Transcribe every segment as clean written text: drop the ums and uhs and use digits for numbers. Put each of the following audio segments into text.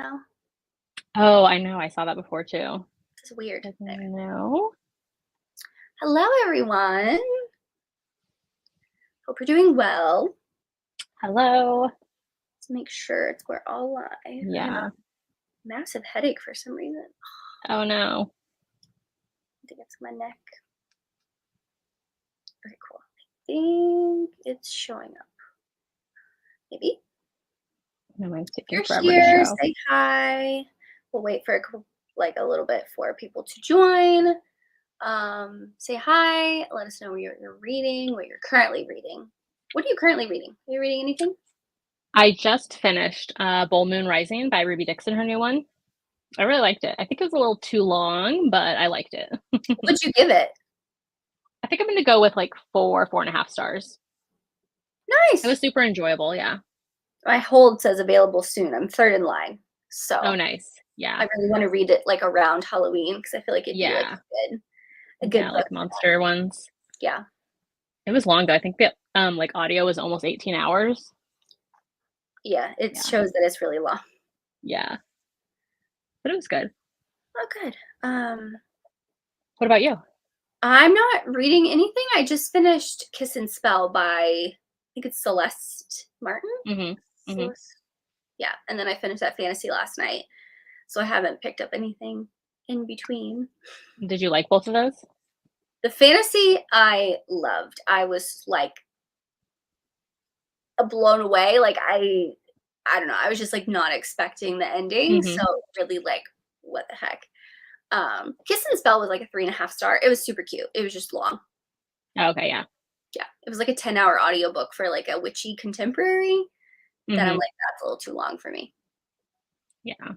now. Oh, I know. I saw that before too. It's weird. Like, There. no. Hello, everyone. Hope you're doing well. Hello. Let's make sure we're all live. I have Yeah. a massive headache for some reason. Oh no. I think it's my neck. Okay, cool. I think it's showing up. Maybe. No, mine's If taking you're forever to here, show. say hi. We'll wait for a little bit for people to join. Say hi. Let us know what you're reading, what you're currently reading. What are you currently reading? Are you reading anything? I just finished Bull Moon Rising by Ruby Dixon, her new one. I really liked it. I think it was a little too long, but I liked it. What'd you give it? I think I'm going to go with like 4.5 stars. Nice. It was super enjoyable. Yeah. My hold says available soon. I'm third in line. So Oh, nice. Yeah. I really want to read it like around Halloween because I feel like it'd be like a good book. Like monster ones. Yeah. It was long though. I think the like audio was almost 18 hours. Yeah, it shows that it's really long. Yeah. But it was good. Oh, good. What about you? I'm not reading anything. I just finished Kiss and Spell by, I think it's Celeste Martin. Celeste. Yeah, and then I finished that fantasy last night. So I haven't picked up anything in between. Did you like both of those? The fantasy I loved. I was like blown away. Like I don't know. I was just like not expecting the ending. So really like, what the heck? Kiss and Spell was like a 3.5 star. It was super cute. It was just long. Oh, okay, yeah. Yeah. It was like a 10-hour audiobook for like a witchy contemporary. Then I'm like, that's a little too long for me. Yeah.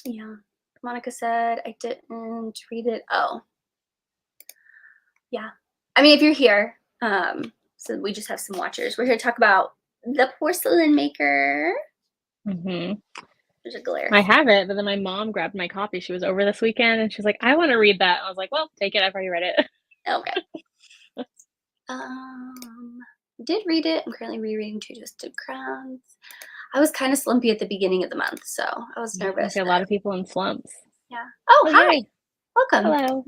Yeah. Monica said I didn't read it. Oh. Yeah. I mean, if you're here, so we just have some watchers. We're here to talk about The Porcelain Maker. There's a glare. I have it, but then my mom grabbed my copy. She was over this weekend and she's like, I want to read that. I was like, well, take it. I've already read it. Okay. Did read it. I'm currently rereading Two Twisted Crowns. I was kind of slumpy at the beginning of the month, so I was nervous. I see a lot of people in slumps. Yeah. Oh, hi. Yay. Welcome. Hello.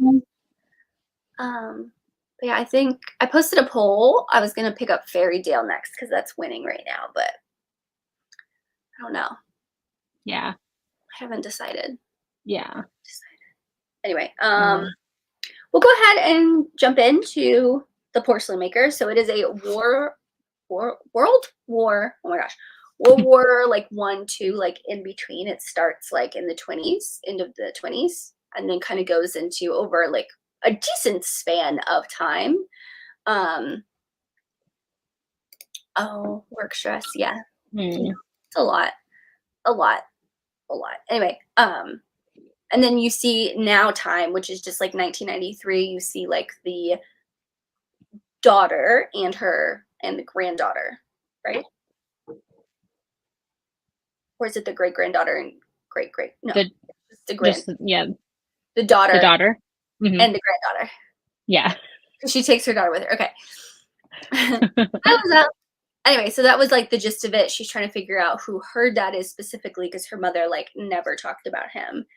But yeah, I think I posted a poll. I was gonna pick up Fairy Tale next because that's winning right now, but I don't know. Yeah. I haven't decided. Yeah. Anyway, we'll go ahead and jump into The Porcelain Maker. So it is a world war. Oh my gosh. World War like 1, 2, like in between. It starts like in the 20s, end of the 20s, and then kind of goes into over like a decent span of time. Oh, work stress. Yeah. It's a lot. Anyway, and then you see now time, which is just like 1993. You see like the daughter and the granddaughter, right? Or is it the great granddaughter and great? No, the daughter. The daughter. And the granddaughter. Yeah. She takes her daughter with her. Okay. Anyway, so that was like the gist of it. She's trying to figure out who her dad is specifically because her mother like never talked about him.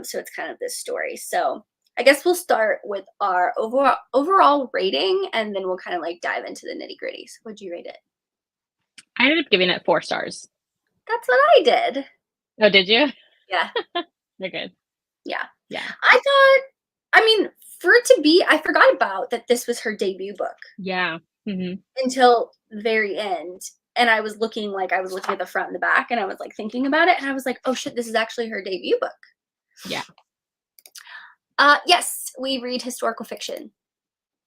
So it's kind of this story. So I guess we'll start with our overall rating, and then we'll kind of like dive into the nitty gritty. So what'd you rate it? I ended up giving it 4 stars. That's what I did. Oh, did you? Yeah. They're good. Yeah. Yeah. I mean, for it to be, I forgot about that this was her debut book. Yeah. Until the very end. And I was looking at the front and the back, and I was like thinking about it, and I was like, oh shit, this is actually her debut book. Yeah. Yes, we read historical fiction.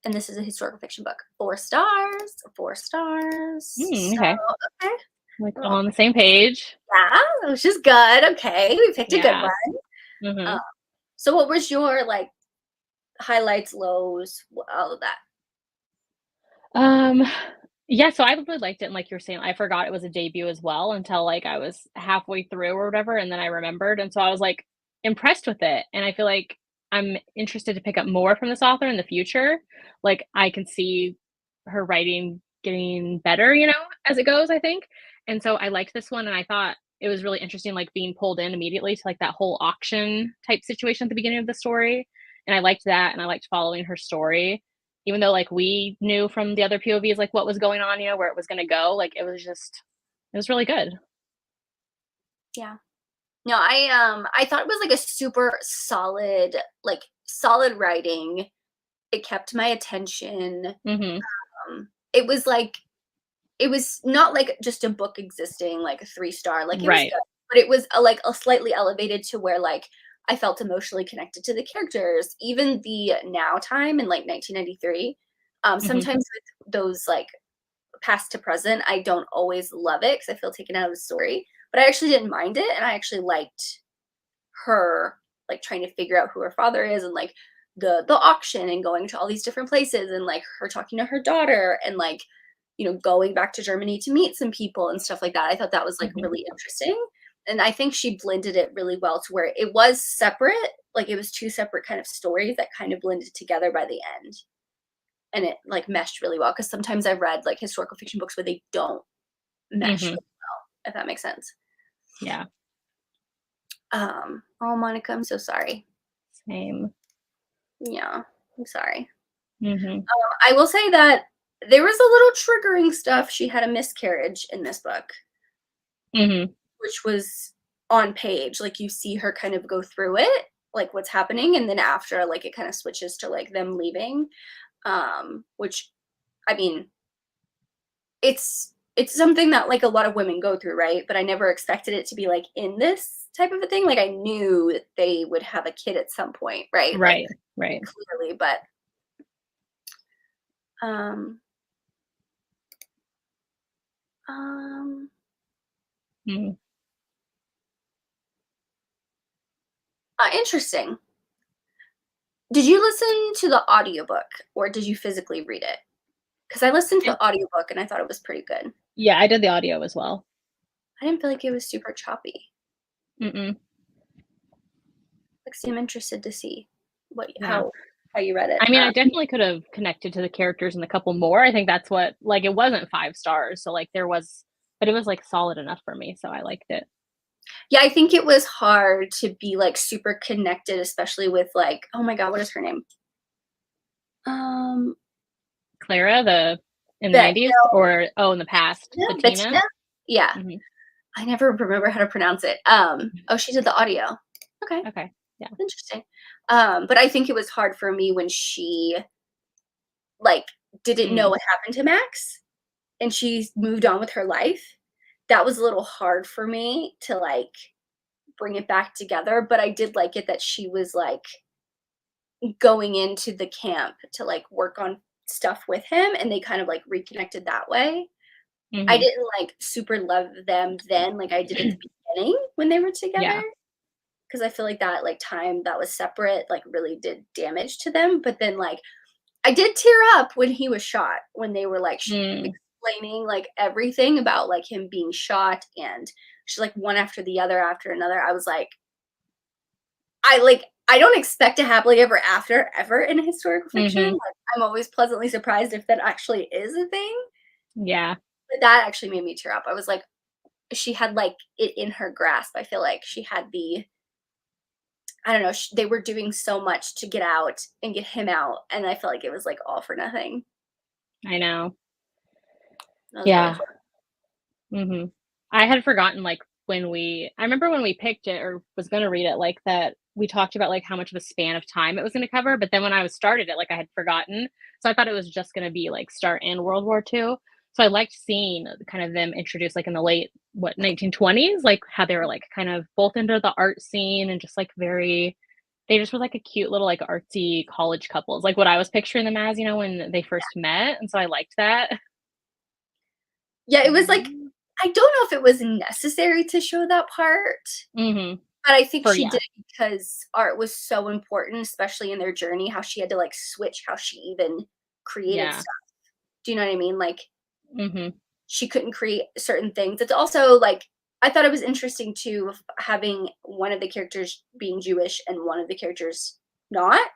And this is a historical fiction book. 4 stars. 4 stars. Okay. Okay. Like all on the same page. Yeah, which is good. Okay. We picked a good one. So what was your like highlights, lows, all of that? Yeah, so I really liked it, and like you're saying, I forgot it was a debut as well until like I was halfway through or whatever, and then I remembered, and so I was like impressed with it, and I feel like I'm interested to pick up more from this author in the future. Like I can see her writing getting better, as it goes, I think. And so I liked this one, and I thought it was really interesting, like, being pulled in immediately to, like, that whole auction type situation at the beginning of the story, and I liked that, and I liked following her story. Even though, like, we knew from the other POVs, like, what was going on, you know, where it was gonna go, like, it was really good. Yeah. No, I thought it was like a super solid, like solid writing. It kept my attention. Mhm. It was like it was not like just a book existing like a 3 star. Like it was Right. good, but it was like a slightly elevated to where like I felt emotionally connected to the characters. Even the now time in like 1993. Mhm. Sometimes with those like past to present, I don't always love it because I feel taken out of the story. But I actually didn't mind it, and I actually liked her like trying to figure out who her father is, and like the auction and going to all these different places, and like her talking to her daughter, and like going back to Germany to meet some people and stuff like that. I thought that was like Mhm. really interesting, and I think she blended it really well to where it was separate, like it was two separate kind of stories that kind of blended together by the end, and it like meshed really well because sometimes I've read like historical fiction books where they don't mesh Mhm. really well, if that makes sense. Yeah. Oh, Monica, I'm so sorry. Same. Yeah, I'm sorry. Mhm. I will say that there was a little triggering stuff. She had a miscarriage in this book, Mhm. which was on page. Like you see her kind of go through it, like what's happening, and then after, like it kind of switches to like them leaving. Which I mean, it's something that like a lot of women go through, right? But I never expected it to be like in this type of a thing. Like I knew that they would have a kid at some point, right? Like Right. Right. clearly, but um um Mhm. interesting. Did you listen to the audiobook or did you physically read it? Because I listened to And the audiobook and I thought it was pretty good. yeah, I did the audio as well. I didn't feel like it was super choppy. Mm-mm. Like, see, I'm interested to see what Yeah. how you read it. I mean, I definitely could have connected to the characters and a couple more. I think that's what like, it wasn't 5 stars, so, like, there was but it was, like, solid enough for me, so I liked it. Yeah, I think it was hard to be like super connected, especially with like, oh my god, what is her name? Um, Clara, the in the Bet '90s no, or oh, in the past, Bettina? Bettina. Yeah, Mhm. I never remember how to pronounce it. Oh, she did the audio. Okay, Okay. Yeah. interesting. But I think it was hard for me when she like didn't know Mm. what happened to Max and she moved on with her life. That was a little hard for me to like bring it back together, but I did like it that she was like going into the camp to like work on stuff with him and they kind of like reconnected that way. I Mhm. didn't like super love them then like I did at the beginning when they were together Yeah. because I feel like that like time that was separate like really did damage to them, but then like I did tear up when he was shot, when they were, like, Mm. explaining, like, everything about, like, him being shot and just, like, one after the other after another. I was like I don't expect a happily ever after ever in historical fiction. Mhm. Like, I'm always pleasantly surprised if that actually is a thing, Yeah. but that actually made me tear up. I was like she had, like, it in her grasp. I feel like she had the I don't know, they were doing so much to get out and get him out, and I felt like it was, like, all for nothing. I know. That was really Yeah. cool. Mhm. I had forgotten, like, I remember when we picked it or was gonna read it, like, that we talked about, like, how much of a span of time it was gonna cover, but then when I was started it, like, I had forgotten. So I thought it was just gonna be, like, start in World War II. So I liked seeing kind of them introduced, like, in the late, 1920s, like, how they were, like, kind of both into the art scene and just, like, very they just were, like, a cute little, like, artsy college couples, like, what I was picturing them as, you know, when they first met, and so I liked that. Yeah, it was like Um, I don't know if it was necessary to show that part, mhm. but I think For she yeah. did it because art was so important, especially in their journey, how she had to, like, switch how she even created Yeah. stuff. Do you know what I mean? Like, Mhm. she couldn't create certain things. It's also, like I thought it was interesting too, having one of the characters being Jewish and one of the characters not,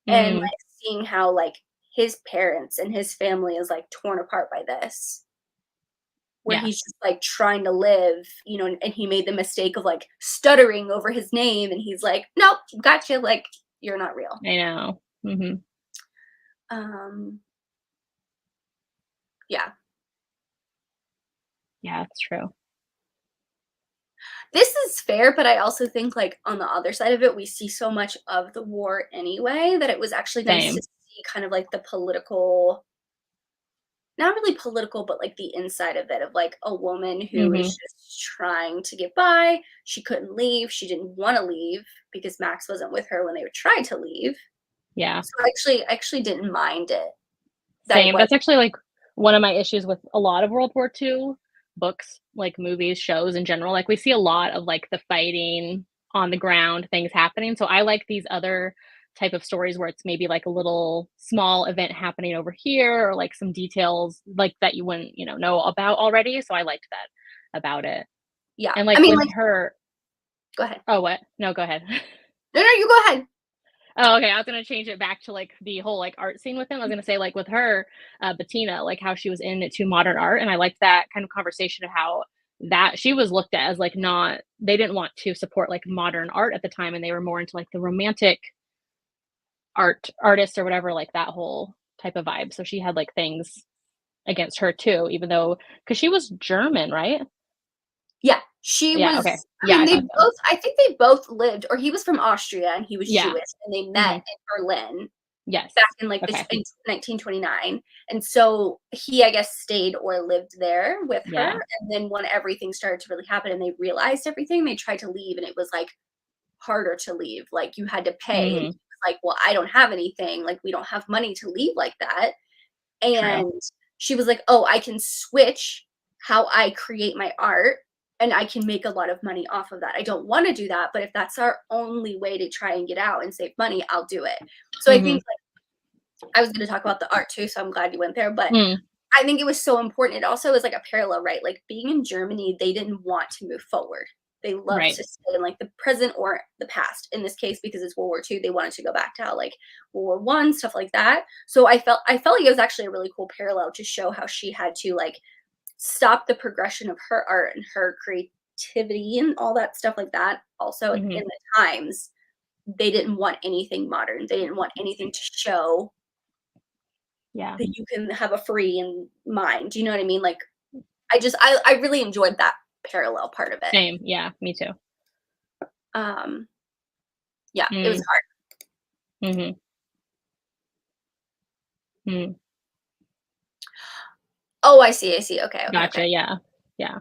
and, Mm. like, seeing how, like, his parents and his family is, like, torn apart by this. where Yeah. he's just like trying to live, you know, and he made the mistake of like stuttering over his name, and he's like, nope, gotcha, like you're not real. I know. Um, yeah. Yeah, it's true. This is fair, but I also think like on the other side of it, we see so much of the war anyway that it was actually nice to Same. see kind of like the political, not really political, but like the inside of it, of like a woman who is Mhm. just trying to get by. She couldn't leave. She didn't want to leave because Max wasn't with her when they tried to leave. Yeah. So I actually didn't mind it that it Same. was. That's actually, like, one of my issues with a lot of World War II books, like, movies, shows in general. Like, we see a lot of, like, the fighting on the ground, things happening, so I like these other type of stories where it's maybe, like, a little small event happening over here or, like, some details, like, that you wouldn't, know about already, so I liked that about it. Yeah. And, I like, mean, with like, her. go ahead. Oh, what? No, go ahead. No, no, you go ahead. Oh, okay, I was gonna change it back to, like, the whole, like, art scene with him. I was gonna say, like, with her, Bettina, like, how she was into modern art, and I liked that kind of conversation of how that she was looked at as, like, not they didn't want to support, like, modern art at the time, and they were more into, like, the romantic artists or whatever, like, that whole type of vibe, so she had, like, things against her too, even though because she was German, right? Yeah, she Yeah, okay. was, I Yeah, mean, I they thought so. both, I think they both lived, or he was from Austria and he was Yeah. Jewish, and they met Mhm. in Berlin Yes. back in like Okay. in 1929. And so he, I guess, stayed or lived there with her. Yeah. And then when everything started to really happen and they realized everything, they tried to leave, and it was like harder to leave. Like you had to pay. And he Mhm. was like, well, I don't have anything. Like we don't have money to leave like that. True. And she was like, oh, I can switch how I create my art and I can make a lot of money off of that. I don't want to do that, but if that's our only way to try and get out and save money, I'll do it. So I think Mhm. like, I was going to talk about the art too, so I'm glad you went there, but Mm. I think it was so important. It also is like a parallel, right? Like being in Germany, they didn't want to move forward. They loved Right. to stay in like the present or the past. In this case, because it's World War II, they wanted to go back to how like World War I, stuff like that. So I felt like it was actually a really cool parallel to show how she had to like stop the progression of her art and her creativity and all that stuff like that. Also in Mhm. the times, they didn't want anything modern. They didn't want anything to show Yeah. that you can have a free and mind. Do you know what I mean? Like I really enjoyed that parallel part of it. Same, yeah, me too. Um, yeah, it was Mm, hard. mhm, mm, Oh, I see, I see. Okay, okay, okay. gotcha, yeah, yeah,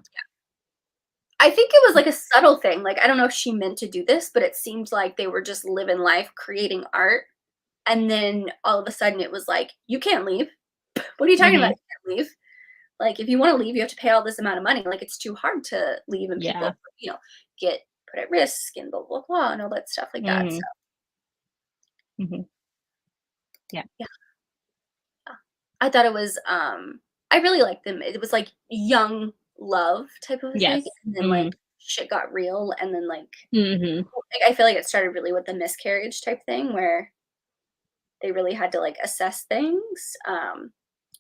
I think it was like a subtle thing. Like I don't know if she meant to do this, but it seemed like they were just living life, creating art, and then all of a sudden it was like, you can't leave. What are you talking about? mhm, You can't leave. Like if you want to leave, you have to pay all this amount of money. Like it's too hard to leave, and people, yeah, get put at risk and blah blah blah and all that stuff like that. So mhm, mhm, yeah, yeah. I thought it was, I really liked them. It was like young love type of a thing, yes, and then like shit got real, and then mhm, like I feel like it started really with the miscarriage type thing where they really had to like assess things.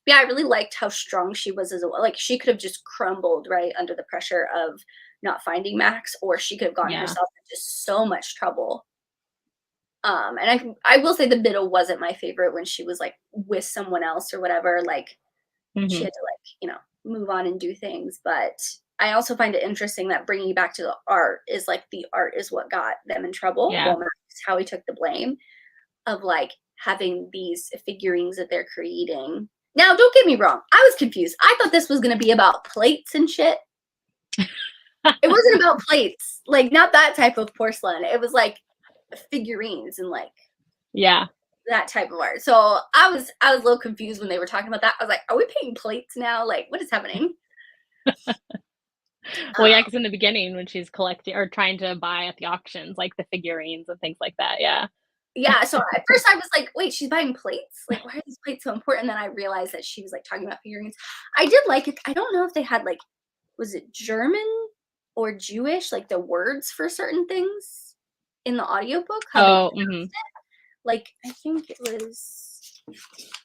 Yeah, I really liked how strong she was as well. Like she could have just crumbled right under the pressure of not finding Max, or she could have gotten yeah, herself into so much trouble. And I will say the middle wasn't my favorite when she was like with someone else or whatever. Like she mhm, had to like move on and do things. But I also find it interesting that bringing back to the art is like the art is what got them in trouble. yeah, Well, Max, how he took the blame of like having these figurines that they're creating. Now, don't get me wrong, I was confused. I thought this was going to be about plates and shit. It wasn't about plates, like not that type of porcelain. It was like figurines and like yeah. that type of art. So I was a little confused when they were talking about that. I was like, are we painting plates now? Like, what is happening? Well, yeah, Um, because in the beginning when she's collecting or trying to buy at the auctions, like, the figurines and things like that, yeah. yeah. So at first I was like, wait, she's buying plates? Like, why are these plates so important? And then I realized that she was like talking about figurines. I did like it. I don't know if they had like, was it German or Jewish, like the words for certain things in the audiobook, how they Oh, pronounced mhm, it. Like, I think it was.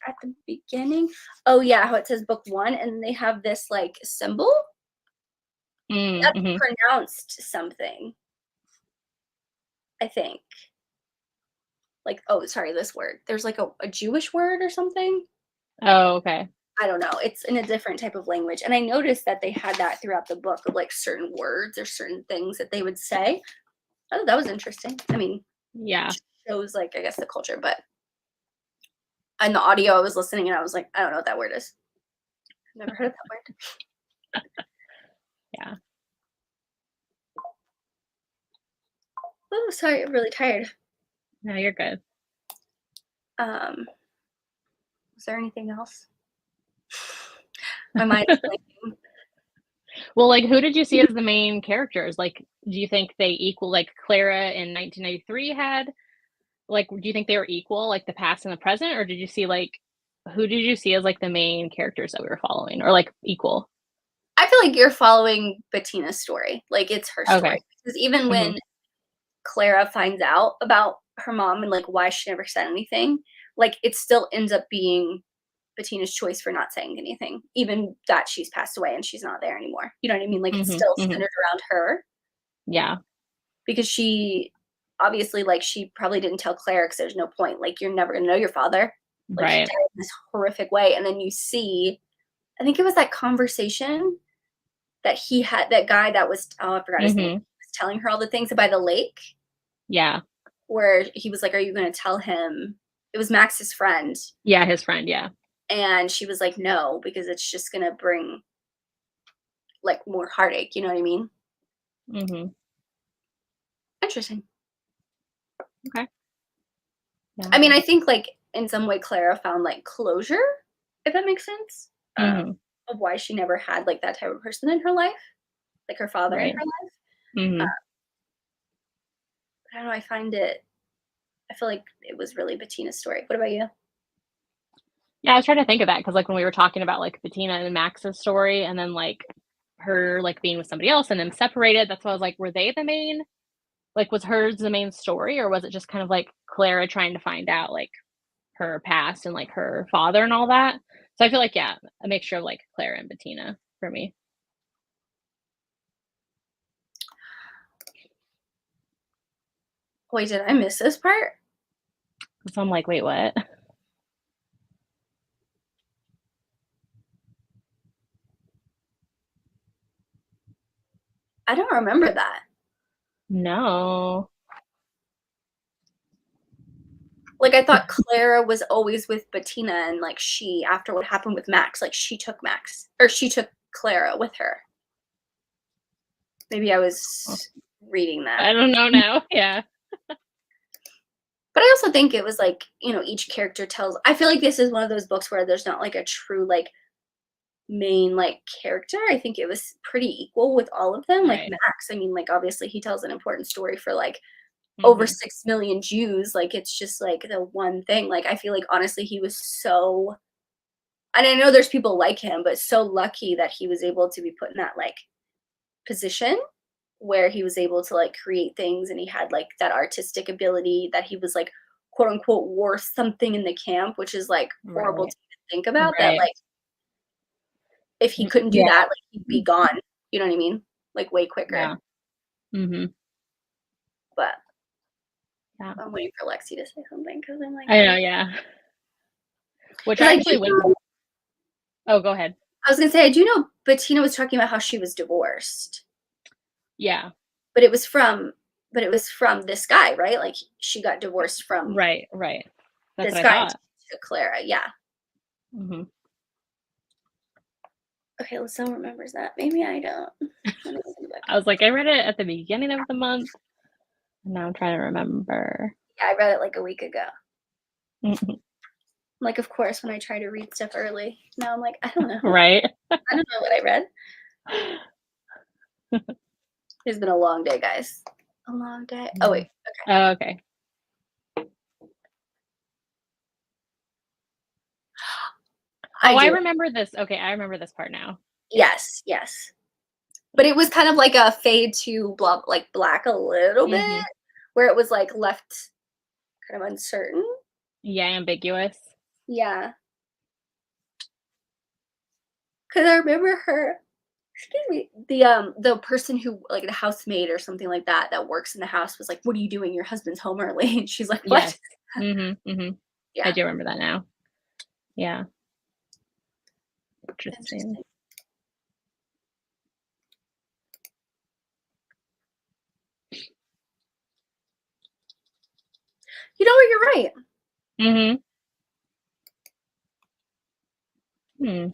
at the beginning. Oh yeah, how it says book 1 and they have this like symbol that's Mm-hmm. pronounced something. I think. Like, oh, sorry, this word. There's like a Jewish word or something. Oh, okay. I don't know. It's in a different type of language. And I noticed that they had that throughout the book of like certain words or certain things that they would say. Oh, that was interesting. I mean, Yeah. shows like I guess the culture, but in the audio I was listening and I was like, I don't know what that word is. I've never heard of that word. Yeah. Oh, sorry, I'm really tired. No, you're good. Was there anything else? My mind is blanking. Well, like, who did you see as the main characters? Like, do you think they equal like Clara in 1993 had? Like, do you think they were equal, like the past and the present, or did you see like who did you see as like the main characters that we were following, or like equal? I feel like you're following Bettina's story. Like it's her story. Okay. Because even Hmm. when Clara finds out about her mom and like why she never said anything, like it still ends up being Bettina's choice for not saying anything, even that she's passed away and she's not there anymore. You know what I mean? Like it's Hmm. still Hmm. centered around her Yeah. because she obviously like she probably didn't tell Claire because there's no point. Like you're never gonna know your father. Like he Right. died in this horrific way, and then you see, I think it was that conversation that he had that guy that was I forgot his name Hmm. was telling her all the things by the lake Yeah. where he was like, "Are you going to tell him?" It was Max's friend, Yeah. His friend. Yeah. and she was like, "No, because it's just going to bring like more heartache." You know what I mean? Hmm. Interesting. Okay. Yeah. I mean, I think like in some way Clara found like closure, if that makes sense, Hmm. of why she never had like that type of person in her life, like her father in Right. her life. Hmm. I don't know. I find it. I feel like it was really Bettina's story. What about you? Yeah, I was trying to think of that because like when we were talking about like Bettina and Max's story, and then like her like being with somebody else and then separated. That's why I was like, were they the main? Like, was hers the main story, or was it just kind of like Clara trying to find out like her past and like her father and all that? So I feel like yeah, a mixture of like Clara and Bettina for me. Wait, did I miss this part? So I'm like, wait, what? I don't remember that. No. Like I thought Clara was always with Bettina and like she after what happened with Max, like she took Max or she took Clara with her. Maybe I was reading that. I don't know now. Yeah. But I also think it was like, you know, each character tells I feel like this is one of those books where there's not like a true like main like character. I think it was pretty equal with all of them. Like Right. Max, I mean, like obviously he tells an important story for like over Hmm. 6 million Jews. Like it's just like the one thing. Like I feel like honestly he was so and I know there's people like him, but so lucky that he was able to be put in that like position where he was able to like create things and he had like that artistic ability that he was like quote unquote worth something in the camp, which is like horrible Right. to think about that Right. like if he couldn't do Yeah. that, like he'd be gone. You know what I mean? Like way quicker. Yeah. Hmm. But Yeah. I'm waiting for Lexi to say something because I'm like, I know. Yeah. Which because I do actually went. know, Oh, go ahead. I was gonna say I do know Bettina was talking about how she was divorced, Yeah. but it was from this guy, right? Like she got divorced from Right. Right. That's this what I guy thought. to Clara. Yeah. Hmm. Okay, well, someone remembers that. Maybe I don't. Let me see back. I was like, I read it at the beginning of the month. And now I'm trying to remember. Yeah, I read it like a week ago. Mhm. Like, of course, when I try to read stuff early. Now I'm like, I don't know. Right? I don't know what I read. It's been a long day, guys. A long day. Oh wait. Oh, okay. I Oh, I do. remember this. Okay, I remember this part now. Yeah. Yes, yes. But it was kind of like a fade to blah like black a little bit, Hmm. where it was like left kind of uncertain. Yeah, ambiguous. Yeah. Because I remember her excuse me, the person who like, the housemaid or something like that, that works in the house was like, "What are you doing? Your husband's home early." And she's like, "What?" Yes. Mhm, mhm. I Yeah. do remember that now. Yeah, interesting. Interesting. You know what? You're right. Mhm. Hmm.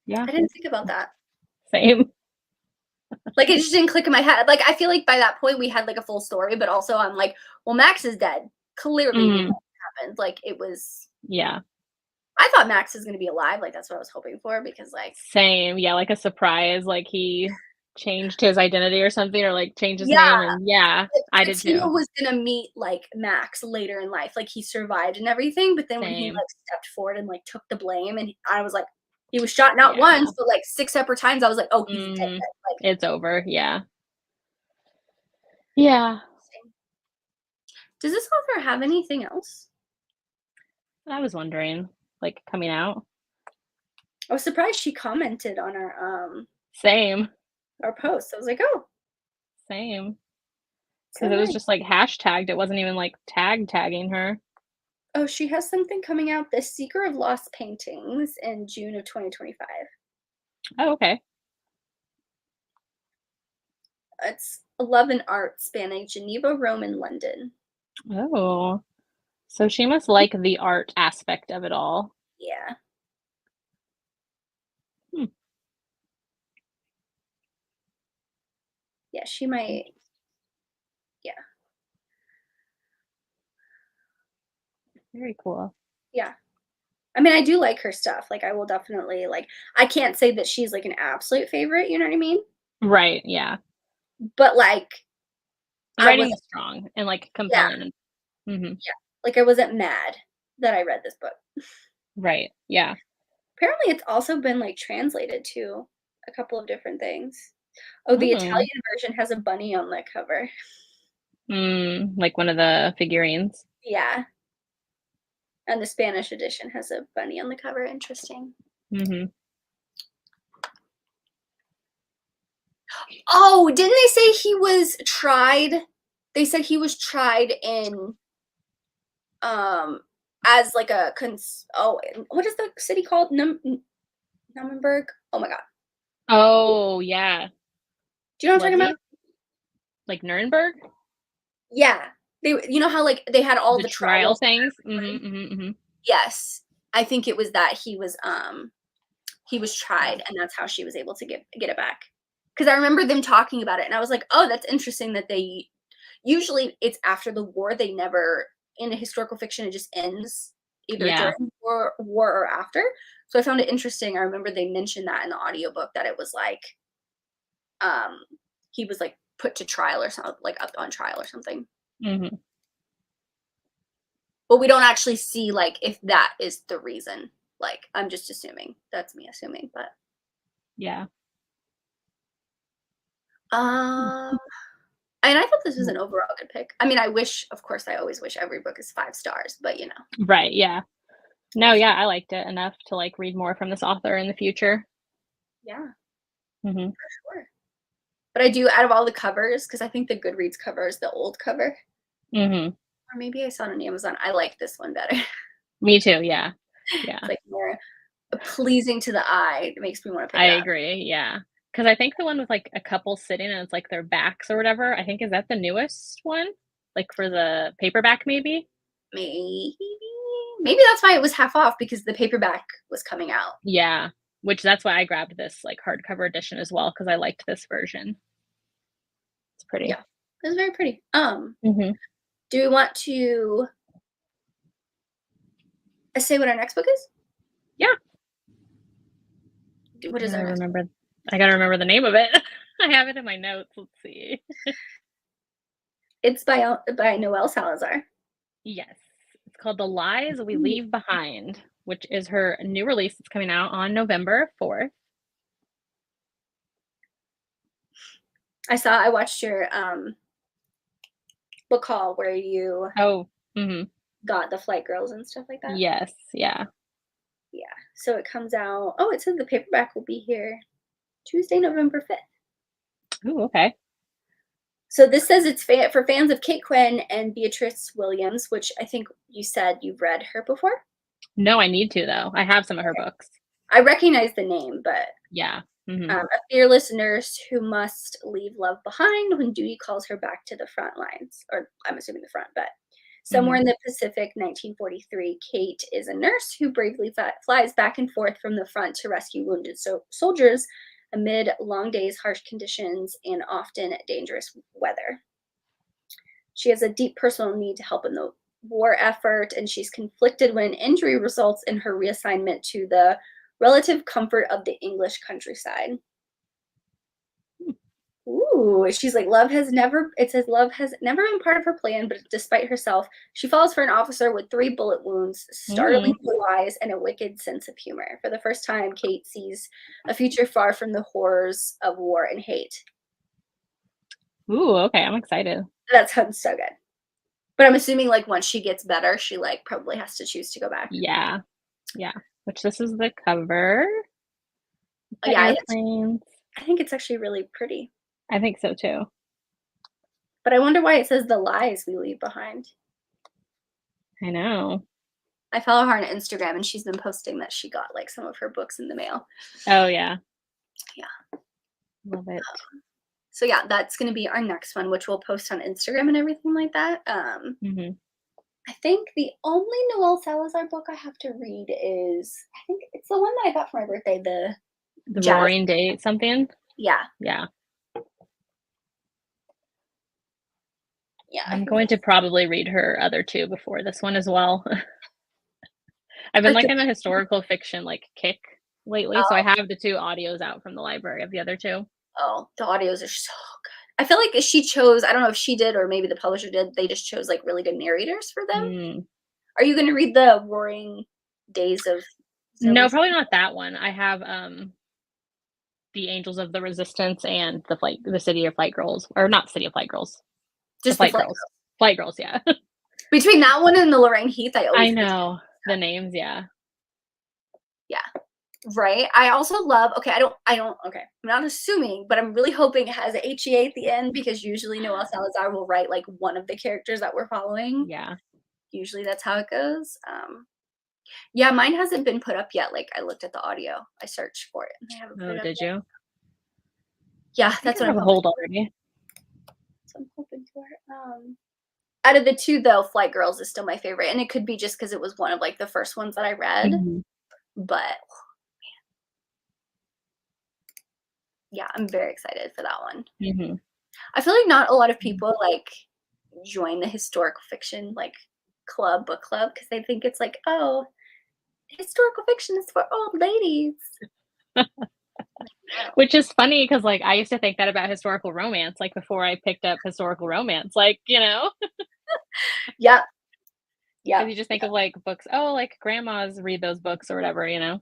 Yeah, I didn't think about that. same. Like, it just didn't click in my head. Like, I feel like by that point we had like a full story, but also I'm like, well, Max is dead. Clearly, we know Mhm. what happened. Like, it was. Yeah, I thought Max is gonna be alive. Like, that's what I was hoping for because, like, same. Yeah, like a surprise, like he changed his identity or something or, like, changed his yeah, name, and yeah, I that did Tino too. was gonna meet like Max later in life. Like, he survived and everything, but then when he Same. like stepped forward and like took the blame, and I was like, he was shot not Yeah. once, but like six separate times. I was like, oh, he's dead. Mhm. Dead. Like, It's over, yeah. Yeah. does this author have anything else? I was wondering, like, coming out. I was surprised she commented on Same, our post. I was like, oh, same. so Because it was nice. just, like, hashtagged, it wasn't even, like, tagging her. Oh, she has something coming out, The Seeker of Lost Paintings, in June of 2025. Oh, okay. It's Love and Art spanning Geneva, Rome, and London. Oh. So she must like the art aspect of it all. Yeah. Hmm, Yeah, she might. interesting. Yeah. Very cool. Yeah. I mean, I do like her stuff. Like, I will definitely like. I can't say that she's like an absolute favorite. You know what I mean? Right, yeah. But like, The I writing wasn't. was strong and, like, Yeah, compelling and mhm. yeah. Like, I wasn't mad that I read this book. Right, yeah. Apparently, it's also been like translated to a couple of different things. Oh, the Mm. Italian version has a bunny on the cover. Mm, like one of the figurines. Yeah, and the Spanish edition has a bunny on the cover. Interesting. Mhm. Oh, didn't they say he was tried? They said he was tried in um as like a what is the city called? Nuremberg? Oh my god. Oh, yeah. Do you know what I'm Was talking about? he? Like Nuremberg? Yeah. They you know how like they had all The the trial trials for things? Mhm, everyone? mhm, mhm. Yes. I think it was that he was Yeah. tried and that's how she was able to get it back. Cuz I remember them talking about it and I was like, "Oh, that's interesting that they usually it's after the war, they never in a historical fiction it just ends either Yeah. during war or after." So I found it interesting. I remember they mentioned that in the audiobook that it was like um he was like put to trial or something like up on trial or something. Mhm. But we don't actually see like if that is the reason. Like I'm just assuming. That's me assuming, but Yeah. Hmm. um and I thought this was Mm. an overall good pick. I mean, I wish, of course, I always wish every book is 5 stars, but you know, Right, yeah. No, it's yeah, I liked it enough to, like, read more from this author in the future. yeah, Mhm. sure. But I do out of all the covers, because I think the Goodreads cover is the old cover, Mhm. or maybe I saw it on Amazon. I like this one better. Me too, yeah. It's Yeah. like more pleasing to the eye. It makes me want to pick I it up. agree, yeah. Because I think the one with, like, a couple sitting and it's, like, their backs or whatever, I think is that the newest one? Like, for the paperback maybe? Maybe, maybe that's why it was half off because the paperback was coming out. Yeah, which that's why I grabbed this, like, hardcover edition as well because I liked this version. It's pretty. Yeah, it was very pretty. Mhm. Do we want to say what our next book is? Yeah, What I is our gotta next? remember I gotta remember the name of it. I have it in my notes, let's see. It's by Noelle Salazar. Yes, it's called The Lies We Ooh. Leave Behind, which is her new release. It's coming out on November 4th. I watched your book haul where you Oh. Mhm. got the Flight Girls and stuff like that. Yes, yeah. Yeah. So it comes out. Oh, it says the paperback will be here Tuesday, November 5th. Ooh, okay. So this says it's for fans of Kate Quinn and Beatrice Williams, which I think you said you've read her before. No, I need to though. I have some of her books. I recognize the name, but Yeah. Mhm. a fearless nurse who must leave love behind when duty calls her back to the front lines, or I'm assuming the front, but somewhere Mhm. in the Pacific, 1943, Kate is a nurse who bravely flies back and forth from the front to rescue wounded soldiers amid long days, harsh conditions, and often dangerous weather. She has a deep personal need to help in the war effort, and she's conflicted when an injury results in her reassignment to the relative comfort of the English countryside. Ooh, she's like, love has never, it says, love has never been part of her plan, but despite herself, she falls for an officer with 3 bullet wounds, startling Mm. blue eyes, and a wicked sense of humor. For the first time, Kate sees a future far from the horrors of war and hate. Ooh, okay, I'm excited. That sounds so good. But I'm assuming, like, once she gets better, she, like, probably has to choose to go back. Yeah. Yeah. Which this is the cover. Oh, The yeah, airplanes. I think it's actually really pretty. I think so too. But I wonder why it says the lies we leave behind. I know. I follow her on Instagram, and she's been posting that she got, like, some of her books in the mail. Oh, yeah. Yeah. Love it. So yeah, that's gonna be our next one, which we'll post on Instagram and everything like that. Mhm. I think the only Noelle Salazar book I have to read is I think it's the one that I got for my birthday, the The jazz. Roaring Day something? Yeah, Yeah. yeah. I I'm think going to probably read her other 2 before this one as well. I've been, that's like, in a historical fiction, like, kick lately, so I oh, have the 2 audios out from the library of the other 2. oh, the audios are so good. I feel like she chose. I don't know if she did or maybe the publisher did. They just chose like really good narrators for them. Mm. Are you going to read the Roaring Days of No, Zoe? probably not that one. I have, The Angels of the Resistance and the City of Flight Girls, or not City of Flight Girls, the Just the Flight flight. Girls. Flight Girls, yeah. Between that one and the Lorraine Heath, I I always get. know. The names, yeah. Yeah. Right? I also love I don't okay, I'm not assuming, but I'm really hoping it has a HEA at the end because usually Noelle Salazar will write, like, one of the characters that we're following. Yeah. Usually that's how it goes. Yeah, mine hasn't been put up yet, like, I looked at the audio. I searched for it, and they haven't put Oh, it up did yet. you? Yeah, I think that's I what have I'm a hoping hold already. for. Out of the 2, though, Flight Girls is still my favorite, and it could be just because it was one of, like, the first ones that I read, Mhm. but yeah, I'm very excited for that one. Mhm. I feel like not a lot of people, like, join the historical fiction, like, book club, because they think it's like, "Oh, historical fiction is for old ladies." No. Which is funny because, like, I used to think that about historical romance, like, before I picked up historical romance, like, you know, Yep, because yep, you just think of, like, books, "Oh, like, grandmas read those books," or whatever, you know?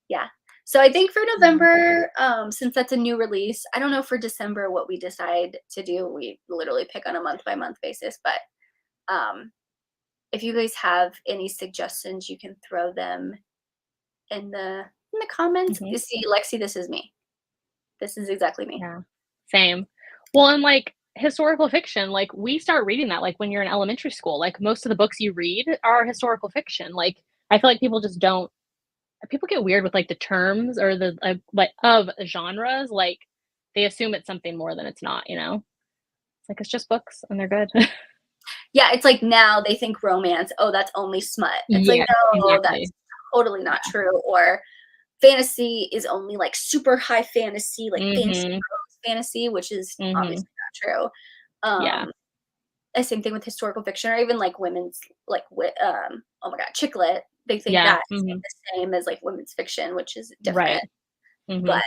yeah. So I think for Mhm. November, since that's a new release, I don't know for December what we decide to do. We literally pick on a month by month basis, but, um, if you guys have any suggestions, you can throw them in the comments. Mhm. You see, Lexi, this is me. This is exactly me. Yeah. Same. Well, and, like, historical fiction, like, we start reading that, like, when you're in elementary school, like, most of the books you read are historical fiction, like, I feel like people just don't people get weird with, like, the terms or the, like, of genres, like, they assume it's something more than it's not, you know? It's like, it's just books and they're good. Yeah, it's like now they think romance, "Oh, that's only smut." It's like, Yeah, "No, that's exactly. totally not Yeah. true," or fantasy is only, like, super high fantasy, like, fantasy Mhm. girls fantasy, which is Mhm. obviously not true. Yeah. And same thing with historical fiction or even, like, women's, like, oh my god, chick lit. They think Yeah. that's Mhm. the same as, like, women's fiction, which is different. Right. Mhm. But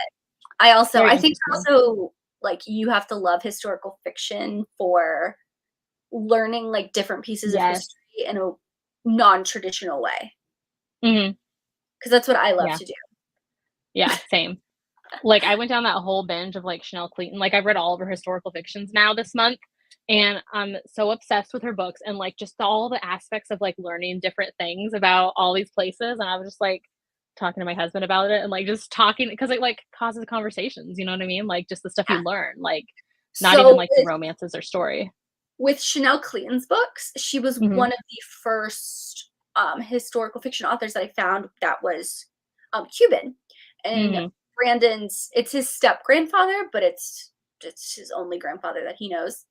I Very think interesting. also, like, you have to love historical fiction for learning, like, different pieces of Yes. history in a non-traditional way, Mhm. because that's what I love Yeah. to do. Yeah, same. Like, I went down that whole binge of, like, Chanel Cleaton, like, I've read all of her historical fictions now this month, and I'm so obsessed with her books and, like, just all the aspects of, like, learning different things about all these places, and I was just, like, talking to my husband about it and, like, just talking because it, like, causes conversations, you know what I mean? Like, just the stuff you Yeah. learn, like, not even, So like, the romances or story. with Chanel Clayton's books, she was Mhm, one of the first historical fiction authors that I found that was Cuban. And mhm, Brandon's, it's his step grandfather, but it's his only grandfather that he knows.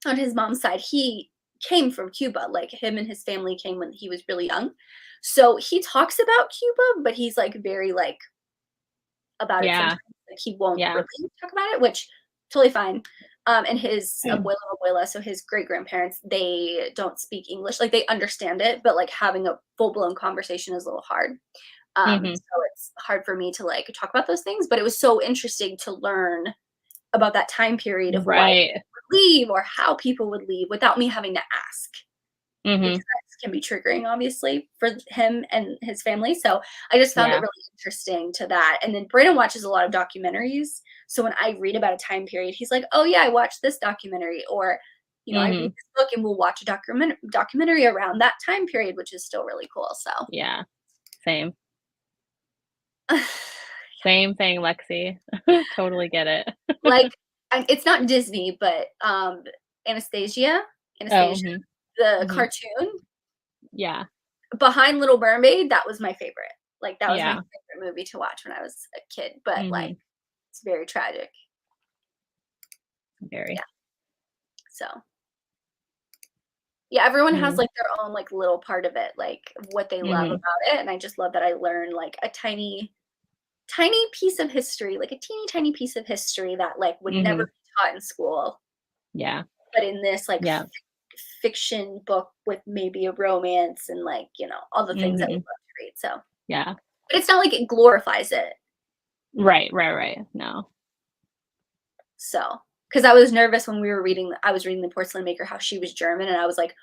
On his mom's side, he came from Cuba. Like him and his family came when he was really young. So he talks about Cuba, but he's like very like about it yeah, sometimes. Like he won't yeah, really talk about it, which totally fine. And his mm, abuela, so his great grandparents, they don't speak English. Like they understand it, but like having a full blown conversation is a little hard. mhm, So it's hard for me to like talk about those things. But it was so interesting to learn about that time period of why right, people would leave or how people would leave without me having to ask because mhm, that can be triggering obviously for him and his family. So I just found it yeah, really interesting to that. And then Brandon watches a lot of documentaries. So when I read about a time period, he's like, "Oh yeah, I watched this documentary," or "I read mhm, this book and we'll watch a documentary around that time period," which is still really cool. So yeah, same. Same thing, Lexi. Totally get it. like it's not Disney, but Anastasia, Oh, Anastasia, mhm, the mhm, cartoon yeah, behind Little Mermaid, that was my favorite. Like that was my yeah, favorite movie to watch when I was a kid, but like mhm, it's very tragic. very, Yeah. So yeah, everyone has mm, like their own like little part of it, like what they love mhm, about it. And I just love that I learned like a tiny piece of history, like a teeny tiny piece of history that like would never mhm, be taught in school. yeah, But in this like yeah, fiction book with maybe a romance and like, all the things that we mhm, love to read. So yeah, but it's not like it glorifies it. right, right, right, no, So, because I was nervous when I was reading The Porcelain Maker, how she was German, and I was like,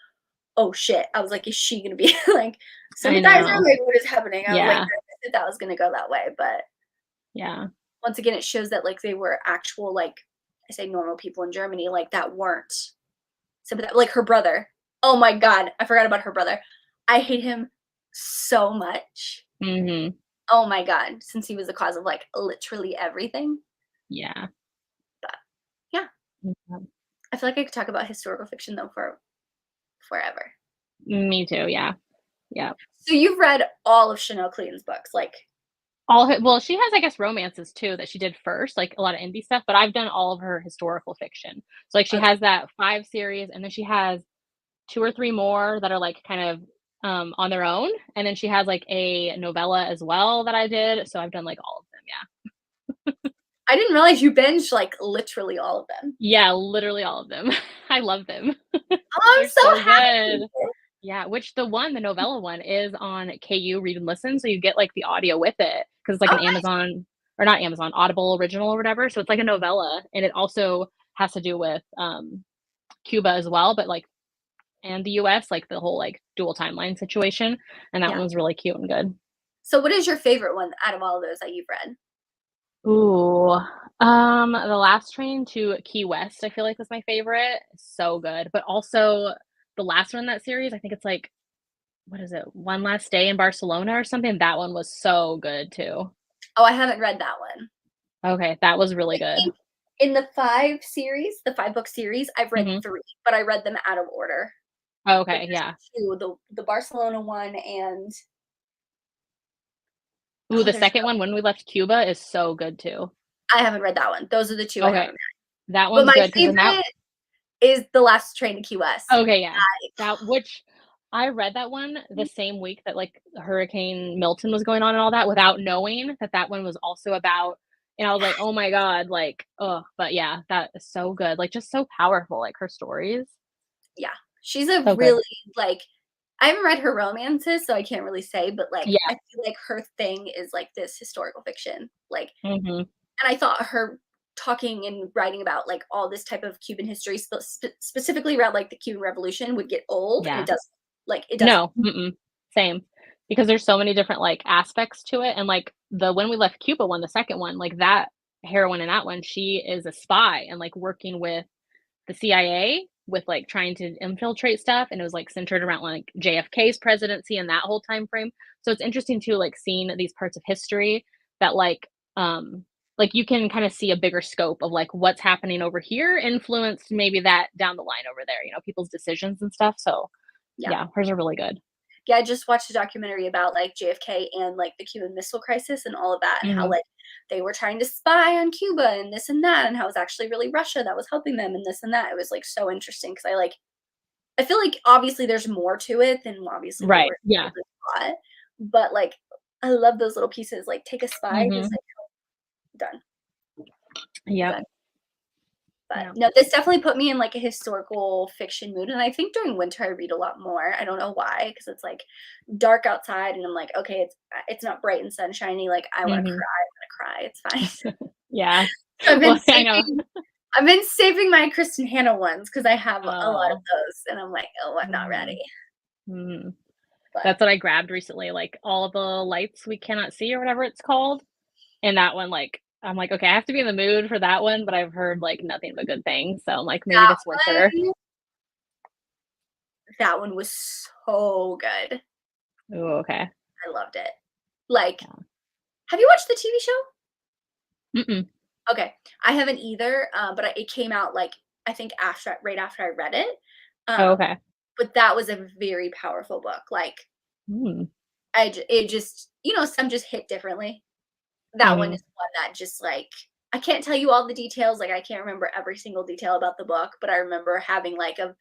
"Oh shit!" I was like, "Is she gonna be like I sympathizer? know, Like, what is happening?" I was like, yeah, nervous that was gonna go that way, but yeah, once again, it shows that like they were actual like I say normal people in Germany like that weren't sympathetic. Like her brother. Oh my god, I forgot about her brother. I hate him so much. mhm, Oh my god, since he was the cause of like literally everything. yeah, But yeah, mhm, I feel like I could talk about historical fiction though for forever. me too, yeah, yeah. So you've read all of Chanel Clayton's books, like All her well, she has, I guess, romances too that she did first, like, a lot of indie stuff, but I've done all of her historical fiction. So, like, she okay. has that 5 series, and then she has 2 or 3 more that are, like, kind of, on their own, and then she has, like, a novella as well that I did, so I've done, like, all of them, yeah. I didn't realize you binged like literally all of them. Yeah, literally all of them. I love them. Oh, I'm They're so so happy. good. Yeah, which the novella one is on KU Read and Listen, so you get, like, the audio with it because it's, like, Oh, an nice. Amazon or not Amazon, Audible original or whatever, so it's like a novella, and it also has to do with, Cuba as well, but, like and the US, like, the whole, like, dual timeline situation, and that Yeah. one was really cute and good. So what is your favorite one out of all of those that you've read? Ooh, The Last Train to Key West, I feel like was my favorite. So good, but also the last one in that series, I think it's, like what is it? One Last Day in Barcelona or something? That one was so good too. Oh, I haven't read that one. Okay, that was really I good. think in the 5-book series, I've read Mhm. 3, but I read them out of order. But Okay, there's yeah. 2, the Barcelona one and Ooh, the there's second one, When We Left Cuba, is so good too. I haven't read that one. Those are the 2 I Okay, haven't read. that But one's my good because in that favorite is The Last Train to Key West. okay, yeah. That which I read that one the same week that, like, Hurricane Milton was going on and all that without knowing that that one was also about and I was like, "Oh my god," like, ugh, but yeah, that is so good, like, just so powerful, like, her stories. Yeah. She's a So good. really, like I haven't read her romances, so I can't really say, but, like, Yeah. I feel like her thing is, like, this historical fiction, like Mhm. and I thought her talking and writing about, like, all this type of Cuban history, specifically around, like, the Cuban Revolution would get old, and it Yeah. doesn't. Like, it doesn't. No, mm-mm. Same. Because there's so many different, like, aspects to it, and, like, the When We Left Cuba one, the second one, like, that heroine in that one, she is a spy and, like, working with the CIA with like trying to infiltrate stuff, and it was like centered around like JFK's presidency and that whole time frame. So it's interesting too, like seeing these parts of history that like you can kind of see a bigger scope of like what's happening over here influenced maybe that down the line over there, people's decisions and stuff. So Yeah. yeah, hers are really good. Yeah, I just watched a documentary about like JFK and like the Cuban Missile Crisis and all of that, and how Mhm. like they were trying to spy on Cuba and this and that, and how it was actually really Russia that was helping them and this and that. It was like so interesting because I feel like obviously there's more to it than obviously what Right. we're Yeah. taught, but like I love those little pieces. Like take a spy, just Mhm. like done. Yep. Done. But Yeah. no, this definitely put me in like a historical fiction mood, and I think during winter I read a lot more. I don't know why, because it's like dark outside, and I'm like, okay, it's not bright and sunshiny. Like I want to Mhm. cry, I want to cry. It's fine. Yeah. So Well, I know. I've been saving my Kristen Hanna ones because I have a lot of Oh. those, and I'm like, oh, I'm not ready. Mhm. Mhm. But That's what I grabbed recently, like, All the Lights We Cannot See or whatever it's called, and that one, like, I'm like, "Okay, I have to be in the mood for that one," but I've heard, like, nothing but good things, so I'm like, "Maybe that this winter." one, that one was so good. Ooh, okay. I loved it. Like, Yeah. have you watched the TV show? Mm-mm. Okay, I haven't either, but it came out like I think right after I read it. Oh, Um, okay. but that was a very powerful book. Like Mm. it just some just hit differently. That one Mhm. is one that just like I can't tell you all the details. Like I can't remember every single detail about the book, but I remember having like a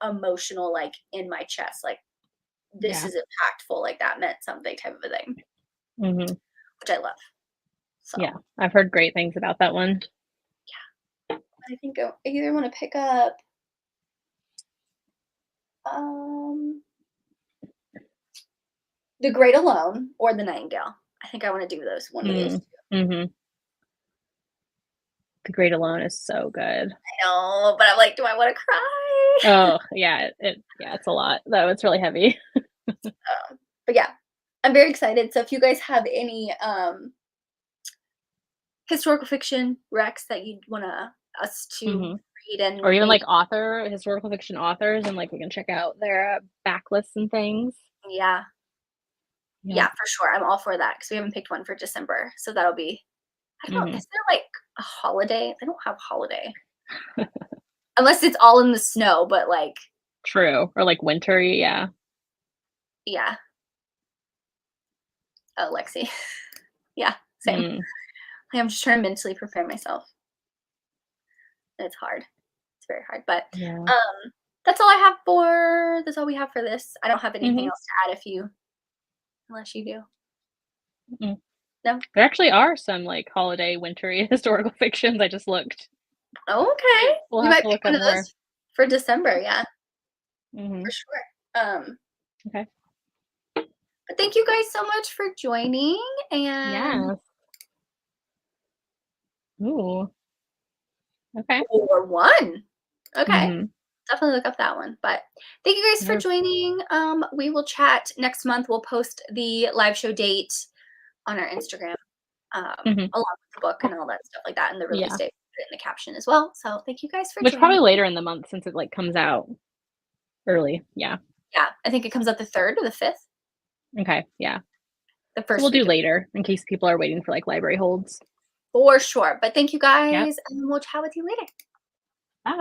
emotional like in my chest, like this Yeah. is impactful. Like that meant something type of a thing, Mhm. which I love. So Yeah. I've heard great things about that one. I think I either want to pick up um The Great Alone or The Nightingale. I think I wanna do one of those Mm. 2. Mhm. The Great Alone is so good. I know, but I'm like, "Do I wanna cry?" Oh, yeah, yeah, it's a lot, though, it's really heavy. But yeah, I'm very excited, so if you guys have any, historical fiction recs that you'd wanna us to Mhm. read Or and even, maybe like, historical fiction authors, and, like, we can check out their, backlists and things. yeah, Yeah. yeah, for sure, I'm all for that because we haven't picked one for December, so that'll be I don't know, Mhm. is there, like, a holiday? I don't have holiday. Unless it's all in the snow, but, like True, or, like, wintry, yeah. yeah. Oh, Lexi. Yeah, same. Mm. I'm just trying to mentally prepare myself. It's hard. It's very hard, but, Yeah. um, that's all we have for this. I don't have anything Mhm. else to add if you unless you do. Mm. No? There actually are some, like, holiday, wintry historical fictions, I just looked. Oh, okay. We'll We have might to pick look up one of more. those for December, yeah, Mhm. for sure. Okay. But thank you guys so much for joining, and Yes. Ooh, okay. or one. Okay. Mhm. Definitely look up that one. But thank you guys for Yep. joining. We will chat next month. We'll post the live show date on our Instagram, Mhm. along with the book and all that stuff like that, and the release Yeah. date. Put it in the caption as well. So thank you guys for Which joining. probably later in the month since it, like, comes out early. Yeah. Yeah, I think it comes out the 3rd or the 5th, Okay, yeah. the So we'll first do week of later in case people are waiting for, like, library holds. for sure. But thank you Yep. guys, and we'll chat with you later. Bye.